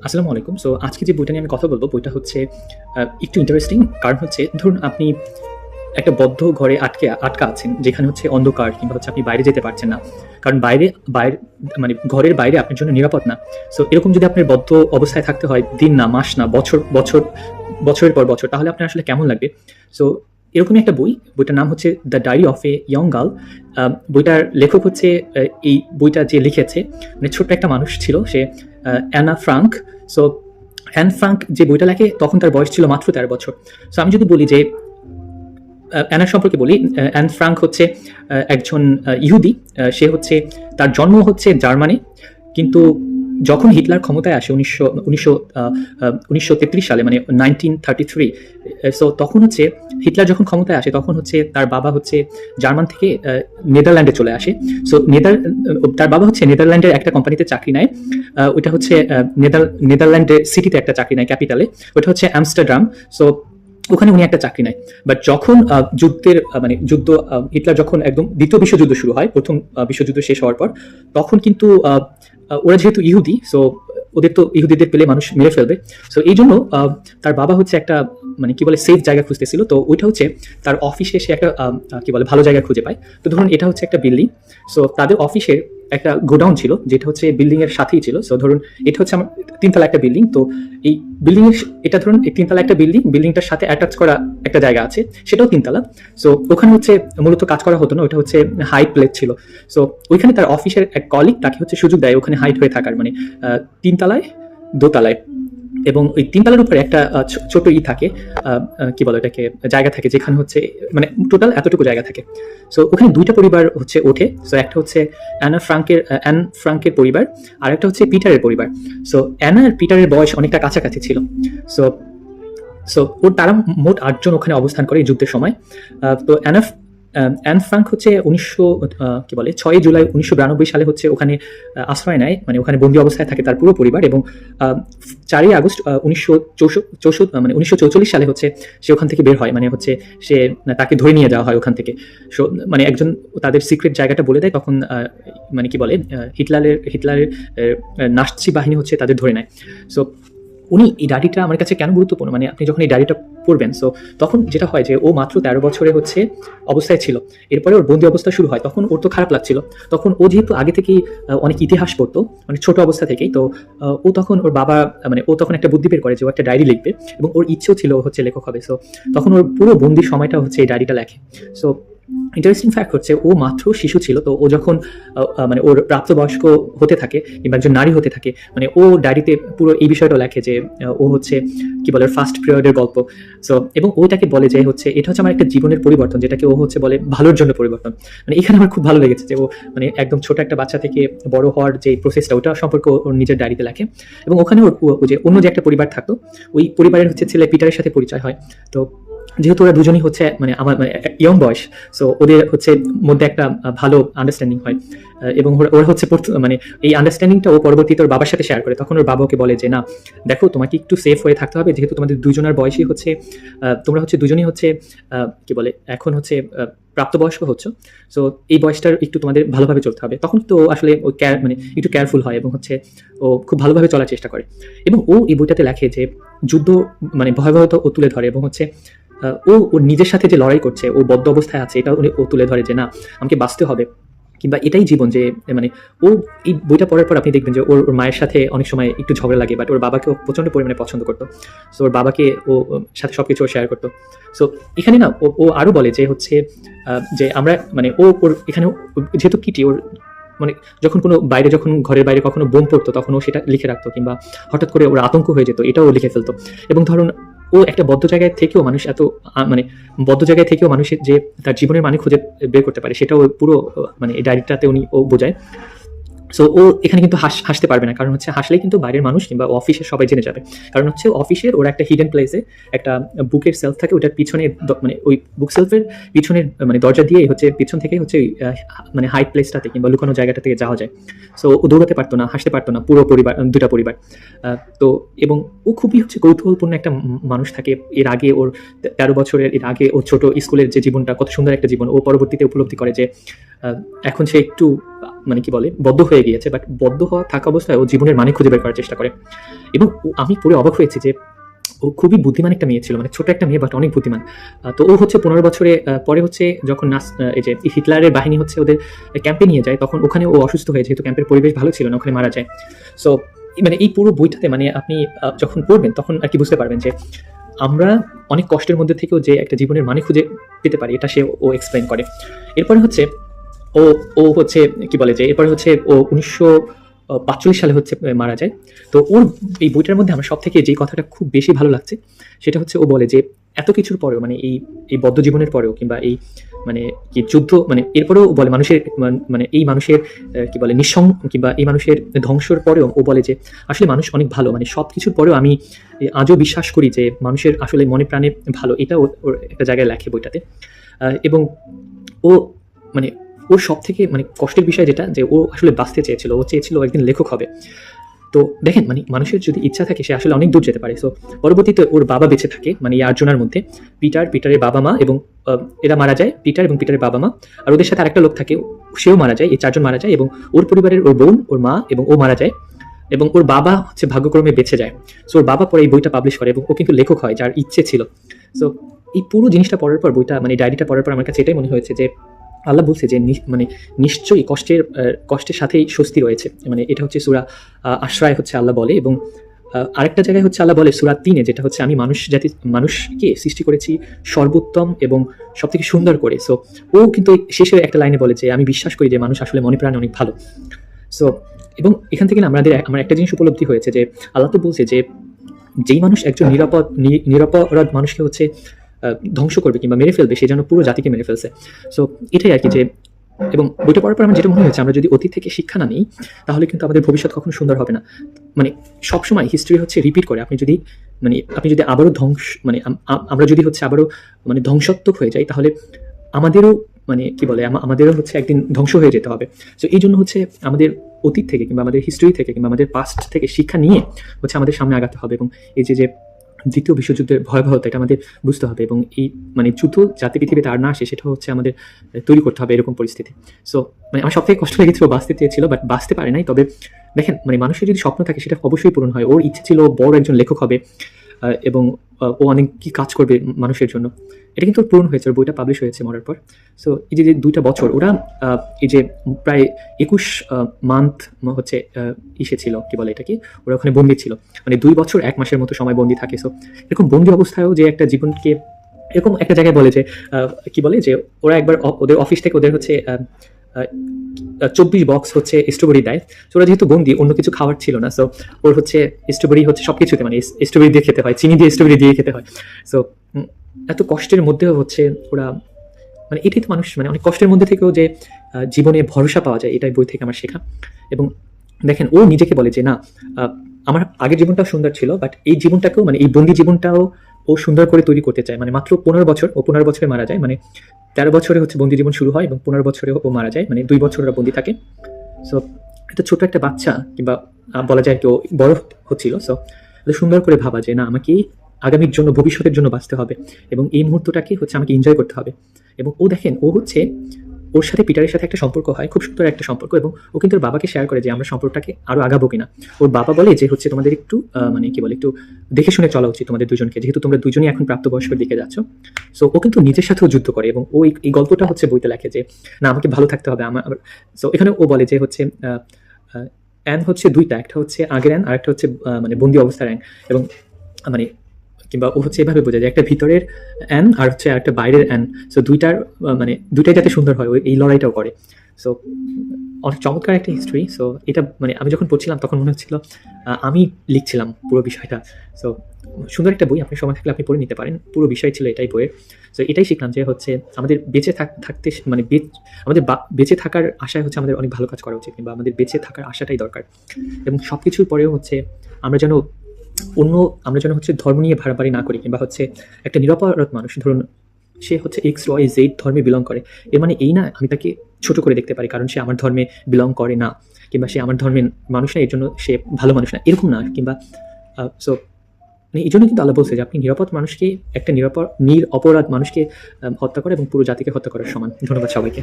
আসসালামু আলাইকুম। সো আজকে যে বইটা নিয়ে আমি কথা বলব, বইটা হচ্ছে একটু ইন্টারেস্টিং। কারণ হচ্ছে ধরুন আপনি একটা বদ্ধ ঘরে আটকা আছেন, যেখানে হচ্ছে অন্ধকার কিংবা হচ্ছে আপনি বাইরে যেতে পারছেন না। কারণ বাইরে মানে ঘরের বাইরে আপনার জন্য নিরাপদ না। সো এরকম যদি আপনার বদ্ধ অবস্থায় থাকতে হয়, দিন না, মাস না, বছরের পর বছর, তাহলে আপনার আসলে কেমন লাগবে? সো এরকমই একটা বইটার নাম হচ্ছে the diary of a young girl. বইটার লেখক হচ্ছে এই বইটা যে লিখেছে, মানে ছোট্ট একটা মানুষ ছিল সে, Anna Frank. So Anne Frank যে বইটা লেখে তখন তার বয়স ছিল মাত্র 13 বছর। সো আমি যদি বলি যে অ্যানা সম্পর্কে বলি, অ্যান ফ্রাঙ্ক হচ্ছে একজন ইহুদি। সে হচ্ছে, তার জন্ম হচ্ছে জার্মানি, কিন্তু যখন হিটলার ক্ষমতায় আসে 1933 সালে, মানে 1933, সো তখন হচ্ছে হিটলার যখন ক্ষমতায় আসে তখন হচ্ছে তার বাবা হচ্ছে জার্মান থেকে নেদারল্যান্ডে চলে আসে। সো তার বাবা হচ্ছে নেদারল্যান্ডের একটা কোম্পানিতে চাকরি নেয়। ওইটা হচ্ছে নেদারল্যান্ডের সিটিতে একটা চাকরি নেয়, ক্যাপিটালে। ওটা হচ্ছে আমস্টারডাম। সো ওখানে উনি একটা চাকরি নেয়। বাট যখন যুদ্ধ, হিটলার যখন একদম দ্বিতীয় বিশ্বযুদ্ধ শুরু হয়, প্রথম বিশ্বযুদ্ধ শেষ হওয়ার পর, তখন কিন্তু ওরা যেহেতু ইহুদি, সো ওদের তো ইহুদিদের পেলে মানুষ মেরে ফেলবে। সো এই জন্য তার বাবা হচ্ছে একটা, মানে কি বলে, সেফ জায়গা খুঁজতেছিল। তো ওইটা হচ্ছে তার অফিসে সে একটা কি বলে ভালো জায়গা খুঁজে পায়। তো ধরুন এটা হচ্ছে একটা বিল্ডিং। সো তাদের অফিসের একটা গোডাউন ছিল, যেটা হচ্ছে বিল্ডিং এর সাথেই ছিল। সো ধরুন এটা হচ্ছে আমার তিনতলা একটা বিল্ডিং। তো এই বিল্ডিং এর, এটা ধরুন এই তিনতলা একটা বিল্ডিংটার সাথে অ্যাটাচ করা একটা জায়গা আছে, সেটাও তিনতলা। সো ওখানে হচ্ছে মূলত কাজ করা হতো না, ওটা হচ্ছে হাই প্লেস ছিল। সো ওইখানে তার অফিসের এক কলিগ তাকে হচ্ছে সুযোগ দেয় ওখানে হাইট হয়ে থাকার, মানে তিনতলায়, দোতলায়। এবং ওই তিনতলার উপরে একটা ছোট থাকে, কি বলে এটাকে, জায়গা থাকে, যেখানে হচ্ছে মানে টোটাল এতটুকু জায়গা থাকে। সো ওখানে দুইটা পরিবার হচ্ছে ওঠে। সো একটা হচ্ছে অ্যান ফ্রাঙ্কের পরিবার, আর একটা হচ্ছে পিটারের পরিবার। সো অ্যানা আর পিটারের বয়স অনেকটা কাছাকাছি ছিল। সো সো তারা মোট 8 জন ওখানে অবস্থান করে এই যুদ্ধের সময়। তো অ্যান ফ্রাঙ্ক হচ্ছে 6 জুলাই 1992 সালে হচ্ছে ওখানে আশ্রয় নেয়, মানে ওখানে বন্দী অবস্থায় থাকে তার পুরো পরিবার। এবং 4ই আগস্ট 1944 সালে হচ্ছে সে ওখান থেকে বের হয়, মানে হচ্ছে সে, তাকে ধরে নিয়ে যাওয়া হয় ওখান থেকে। সো মানে একজন তাদের সিক্রেট জায়গাটা বলে দেয়, তখন মানে কি বলে, হিটলারের নাৎসি বাহিনী হচ্ছে তাদের ধরে নেয়। সো উনি, এই ডায়েরিটা আমার কাছে কেন গুরুত্বপূর্ণ, মানে আপনি যখন এই ডায়েরিটা পড়বেন, সো তখন যেটা হয় যে ও মাত্র 13 বছরে হচ্ছে অবস্থায় ছিল। এরপরে ওর বন্দি অবস্থা শুরু হয়, তখন ওর তো খারাপ লাগছিল। তখন ও যেহেতু আগে থেকেই অনেক ইতিহাস পড়তো, মানে ছোট অবস্থা থেকেই, তো ও তখন ওর বাবা, মানে ও তখন একটা বুদ্ধি বের করে যে ও একটা ডায়েরি লিখবে, এবং ওর ইচ্ছেও ছিল হচ্ছে লেখক হবে। সো তখন ওর পুরো বন্দি সময়টা হচ্ছে এই ডায়েরিটা লেখে। সো ইন্টারেস্টিং ফ্যাক্ট হচ্ছে ও মাত্র শিশু ছিল। তো ও যখন মানে ওর প্রাপ্তবয়স্ক হতে থাকে কিংবা একজন নারী হতে থাকে, মানে ও ডায়েরিতে পুরো এই বিষয়টা লেখে যে ও হচ্ছে কি বলে ফার্স্ট পিরিয়ডের গল্প। সো এবং ওইটাকে বলে যে হচ্ছে এটা হচ্ছে আমার একটা জীবনের পরিবর্তন, যেটাকে ও হচ্ছে বলে ভালোর জন্য পরিবর্তন। মানে এখানে আমার খুব ভালো লেগেছে যে ও মানে একদম ছোট একটা বাচ্চা থেকে বড় হওয়ার যে প্রসেসটা, ওটা সম্পর্কে ওর নিজের ডায়েরিতে লেখে। এবং ওখানে ওর যে অন্য যে একটা পরিবার থাকতো, ওই পরিবারের হচ্ছে ছেলে পিটারের সাথে পরিচয় হয়। তো যেহেতু ওরা দুজনই হচ্ছে মানে আমার মানে ইয়ং বয়স, সো ওদের হচ্ছে মধ্যে একটা ভালো আন্ডারস্ট্যান্ডিং হয়। এবং ওরা হচ্ছে মানে এই আন্ডারস্ট্যান্ডিংটা ও পরবর্তীতে ওর বাবার সাথে শেয়ার করে। তখন ওর বাবাকে বলে যে না, দেখো তোমাকে একটু সেফ হয়ে থাকতে হবে, যেহেতু তোমাদের দুজনের বয়সই হচ্ছে, তোমরা হচ্ছে দুজনই হচ্ছে কি বলে এখন হচ্ছে প্রাপ্তবয়স্ক হচ্ছ। সো এই বয়সটার একটু তোমাদের ভালোভাবে চলতে হবে। তখন তো আসলে ও মানে একটু কেয়ারফুল হয়, এবং হচ্ছে ও খুব ভালোভাবে চলার চেষ্টা করে। এবং ও এই বইটাতে লেখে যে যুদ্ধ মানে ভয়াবহতা ও তুলে ধরে, এবং হচ্ছে ও ওর নিজের সাথে যে লড়াই করছে, ও বদ্ধ অবস্থায় আছে, এটা ও তুলে ধরে যে না, আমাকে বাঁচতে হবে, কিংবা এটাই জীবন। যে মানে ও এই বইটা পড়ার পর আপনি দেখবেন যে ওর মায়ের সাথে অনেক সময় একটু ঝগড়া লাগে, বাট ওর বাবাকে ও প্রচন্ড পরিমাণে পছন্দ করতো। সো ওর বাবাকে ও সাথে সবকিছু শেয়ার করতো। সো এখানে না ও আরো বলে যে হচ্ছে যে আমরা মানে ওর এখানে যেহেতু কিটি, ওর মানে যখন যখন ঘরের বাইরে কখনো বোম পড়তো, তখন ও সেটা লিখে রাখতো, কিংবা হঠাৎ করে ওর আতঙ্ক হয়ে যেত, এটাও লিখে ফেলতো। এবং ধরুন ও একটা বদ্ধ জায়গায় থেকেও মানে বদ্ধ জায়গায় থেকেও মানুষের যে তার জীবনের মানে খুঁজে বের করতে পারে, সেটাও পুরো মানে এই ডায়েরিটাতে ও বোঝায়। সো ও এখানে কিন্তু হাসতে পারবে না, কারণ হচ্ছে হাসলেই কিন্তু বাইরের মানুষ কিংবা অফিসের সবাই জেনে যাবে। কারণ হচ্ছে অফিসের ওরা একটা হিডেন প্লেসে একটা বুকের সেলফ থাকে, ওটার পিছনে মানে ওই বুক সেলফের পিছনের মানে দরজা দিয়ে হচ্ছে পিছন থেকে হচ্ছে মানে হাইট প্লেসটাতে কিংবা লুকানো জায়গাটা থেকে যাওয়া যায়। সো ও দৌড়াতে পারতো না, হাসতে পারতো না, পুরো পরিবার, দুটা পরিবার। তো এবং ও খুবই হচ্ছে কৌতূহলপূর্ণ একটা মানুষ থাকে। এর আগে ওর 13 বছরের এর আগে ওর ছোট স্কুলের যে জীবনটা কত সুন্দর একটা জীবন, ও পরবর্তীতে উপলব্ধি করে যে এখন সে একটু মানে কি বলে বদ্ধ হয়ে পেয়ে গিয়েছে, বাট বদ্ধ হওয়া থাকা অবস্থায় ও জীবনের মানে খুঁজে বের করার চেষ্টা করে। এবং আমি পড়ে অবাক হয়েছি যে ও খুবই বুদ্ধিমান একটা মেয়ে ছিল, মানে ছোট একটা মেয়ে বাট অনেক বুদ্ধিমান। তো ও হচ্ছে 15 বছরে পরে হচ্ছে যখন এই যে হিটলারের বাহিনী হচ্ছে ওদের ক্যাম্পে নিয়ে যায়, তখন ওখানে ও অসুস্থ হয়ে, যেহেতু ক্যাম্পের পরিবেশ ভালো ছিল না, ওখানে মারা যায়। সো মানে এই পুরো বইটাতে মানে আপনি যখন পড়বেন তখন আর কি বুঝতে পারবেন যে আমরা অনেক কষ্টের মধ্যে থেকেও যে একটা জীবনের মানে খুঁজে পেতে পারি, এটা ও এক্সপ্লেন করে। এরপরে হচ্ছে ও ও হচ্ছে কি বলে যে এরপরে হচ্ছে ও 1945 সালে হচ্ছে মারা যায়। তো ওর এই বইটার মধ্যে আমার সব থেকে যেই কথাটা খুব বেশি ভালো লাগছে সেটা হচ্ছে ও বলে যে এত কিছুর পরেও, মানে এই বদ্ধ জীবনের পরেও, কিংবা এই মানে কি যুদ্ধ, মানে এরপরেও ও বলে মানুষের মানে এই মানুষের কি বলে কিংবা এই মানুষের ধ্বংসর পরেও ও বলে যে আসলে মানুষ অনেক ভালো, মানে সব কিছুর পরেও আমি আজও বিশ্বাস করি যে মানুষের আসলে মনে প্রাণে ভালো। এটা ওর একটা জায়গায় লেখে বইটাতে। এবং ও মানে ওর সব থেকে মানে কষ্টের বিষয় যেটা, যে ও আসলে বাঁচতে চেয়েছিল, ও চেয়েছিল একদিন লেখক হবে। তো দেখেন মানে মানুষের যদি ইচ্ছা থাকে সে আসলে অনেক দূর যেতে পারে। সো পরবর্তীতে ওর বাবা বেঁচে থাকে, মানে এই 8 জনের মধ্যে পিটারের বাবা মা এবং এরা মারা যায়, পিটার এবং পিটারের বাবা মা। আর ওদের সাথে আরেকটা লোক থাকে, সেও মারা যায়, এই 4 জন মারা যায়। এবং ওর পরিবারের ওর বোন, ওর মা এবং ও মারা যায়। এবং ওর বাবা হচ্ছে ভাগ্যক্রমে বেঁচে যায়। সো ওর বাবা পরে এই বইটা পাবলিশ করে এবং ও কিন্তু লেখক হয়, যার ইচ্ছে ছিল। সো এই পুরো জিনিসটা পড়ার পর, বইটা মানে ডায়েরিটা পড়ার পর আমার কাছে এটাই মনে হয়েছে যে আল্লাহ বলছে যে মানে নিশ্চয়ই কষ্টের সাথেই স্বস্তি রয়েছে। মানে এটা হচ্ছে সূরা আশরায় হচ্ছে আল্লাহ বলে। এবং আরেকটা জায়গায় হচ্ছে আল্লাহ বলে সূরা 3-এ, যেটা হচ্ছে আমি মানুষকে সৃষ্টি করেছি সর্বোত্তম এবং সব থেকে সুন্দর করে। সো ও কিন্তু শেষে একটা লাইনে বলে যে আমি বিশ্বাস করি যে মানুষ আসলে মনে প্রাণে অনেক ভালো। সো এবং এখান থেকে আমার একটা জিনিস উপলব্ধি হয়েছে যে আল্লাহ তো বলছে যে যেই মানুষ একজন নিরপরাধ মানুষকে হচ্ছে ধ্বংস করবে কিংবা মেরে ফেলবে, সে যেন পুরো জাতিকে মেরে ফেলছে। সো এটাই আর কি যে, এবং বইটা পড়ার পর আমার যেটা মনে হয়েছে, আমরা যদি অতীত থেকে শিক্ষা না নিই তাহলে কিন্তু আমাদের ভবিষ্যৎ কখনো সুন্দর হবে না। মানে সবসময় হিস্ট্রি হচ্ছে রিপিট করে। আপনি যদি আবারও আমরা যদি হচ্ছে আবারও মানে ধ্বংসাত্মক হয়ে যাই, তাহলে আমাদেরও মানে কি বলে আমাদেরও হচ্ছে একদিন ধ্বংস হয়ে যেতে হবে। তো এই জন্য হচ্ছে আমাদের অতীত থেকে কিংবা আমাদের হিস্ট্রি থেকে কিংবা আমাদের পাস্ট থেকে শিক্ষা নিয়ে হচ্ছে আমাদের সামনে আগাতে হবে। এবং এই যে দ্বিতীয় বিশ্বযুদ্ধের ভয়াবহতা, এটা আমাদের বুঝতে হবে। এবং এই মানে যুদ্ধ যাতে পৃথিবীতে আর না আসে, সেটা হচ্ছে আমাদের তৈরি করতে হবে এরকম পরিস্থিতি। সো মানে আমার সব থেকে কষ্ট লেগেছিল, বাঁচতে চেয়েছিল বাট বাঁচতে পারে নাই। তবে দেখেন মানে মানুষের যদি স্বপ্ন থাকে সেটা অবশ্যই পূরণ হয়। ওর ইচ্ছে ছিল বড় একজন লেখক হবে এবং ও অনেক কি কাজ করবে মানুষের জন্য। এটা কিন্তু পূরণ হয়েছে, ওর বইটা পাবলিশ হয়েছে মরার পর। সো এই যে 2টা বছর ওরা এই যে প্রায় 21 মান্থ হচ্ছে ছিল কি বলে এটাকে, ওরা ওখানে বন্দি ছিল, মানে 2 বছর 1 মাসের মতো সময় বন্দি থাকে। সো এরকম বন্দি অবস্থায়ও যে একটা জীবনকে, এরকম একটা জায়গায় বলে যে কি বলে যে ওরা একবার ওদের অফিস থেকে ওদের হচ্ছে 24 বক্স হচ্ছে স্ট্রবেরি দেয়। সো ওরা যেহেতু বন্দি, অন্য কিছু খাওয়ার ছিল না। সো ওর হচ্ছে স্ট্রবেরি হচ্ছে সবকিছুতে, মানে স্ট্রবেরি দিয়ে খেতে হয়, চিনি দিয়ে স্ট্রবেরি দিয়ে খেতে হয়। সো এত কষ্টের মধ্যেও হচ্ছে ওরা, মানে এটাই তো মানুষ, মানে অনেক কষ্টের মধ্যে থেকেও যে জীবনে ভরসা পাওয়া যায়, এটাই বই থেকে আমার শেখা। এবং দেখেন ও নিজেকে বলে যে না, আমার আগের জীবনটাও সুন্দর ছিল, বাট এই জীবনটাকেও, মানে এই বন্দি জীবনটাও ও সুন্দর করে তৈরি করতে চায়। মানে মাত্র 15 বছর, ও 15 বছরে মারা যায়, মানে 13 বছরে হচ্ছে বন্দি জীবন শুরু হয় এবং 15 বছরে ও মারা যায়, মানে 2 বছর ওরা বন্দি থাকে। সো এটা ছোট একটা বাচ্চা কিংবা বলা যায় কেউ বড় হচ্ছিল। সো সুন্দর করে ভাবা যে না, আমাকে আগামীর জন্য, ভবিষ্যতের জন্য বাঁচতে হবে এবং এই মুহূর্তটাকে হচ্ছে আমাকে এনজয় করতে হবে। এবং ও দেখেন, ও হচ্ছে ওর সাথে পিটারের সাথে একটা সম্পর্ক হয়, খুব সুন্দর একটা সম্পর্ক। এবং ও কিন্তু ওর বাবাকে শেয়ার করে যে আমরা সম্পর্কটাকে আরো আগাবো কিনা। ওর বাবা বলে যে হচ্ছে তোমাদের একটু মানে কি বলে, একটু দেখে শুনে চলা উচিত তোমাদের দুজনকে, যেহেতু তোমরা দুজনই এখন প্রাপ্তবয়স্কের দিকে যাচ্ছ। সো ও কিন্তু নিজের সাথেও যুদ্ধ করে এবং ও এই গল্পটা হচ্ছে বইতে লেখে যে না, আমাকে ভালো থাকতে হবে আমার। সো এখানে ও বলে যে হচ্ছে অ্যান হচ্ছে 2টা, একটা হচ্ছে আগের অ্যান আর একটা হচ্ছে মানে বন্দি অবস্থার অ্যান। এবং মানে কিংবা ও হচ্ছে এভাবে বোঝা যায় একটা ভিতরের অ্যান আর হচ্ছে একটা বাইরের অ্যান। সো মানে দুইটাই যাতে সুন্দর হয়, এই লড়াইটাও করে। সো অনেক চমৎকার একটা হিস্ট্রি। সো এটা মানে আমি যখন পড়ছিলাম তখন মনে হচ্ছিল আমি লিখছিলাম পুরো বিষয়টা। সো সুন্দর একটা বই, আপনি সময় থাকলে আপনি পড়ে নিতে পারেন। পুরো বিষয় ছিল এটাই বইয়ের। সো এটাই শিখলাম যে হচ্ছে আমাদের বেঁচে থাকতে মানে আমাদের বেঁচে থাকার আশায় হচ্ছে আমাদের অনেক ভালো কাজ করা উচিত, কিংবা আমাদের বেঁচে থাকার আশাটাই দরকার। এবং সব কিছুর পরেও হচ্ছে আমরা যেন হচ্ছে ধর্ম নিয়ে ভাড়াবাড়ি না করি, কিংবা হচ্ছে একটা নিরপরাধ মানুষ, ধরুন সে হচ্ছে XYZ ধর্মে বিলং করে, এর মানে এই না আমি তাকে ছোট করে দেখতে পারি কারণ সে আমার ধর্মে বিলং করে না, কিংবা সে আমার ধর্মের মানুষ না, এর জন্য সে ভালো মানুষ না, এরকম না। কিংবা সো এই জন্য কিন্তু আল্লাহ বলছে যে আপনি একটা নিরপরাধ মানুষকে হত্যা করে এবং পুরো জাতিকে হত্যা করার সমান। ধন্যবাদ সবাইকে।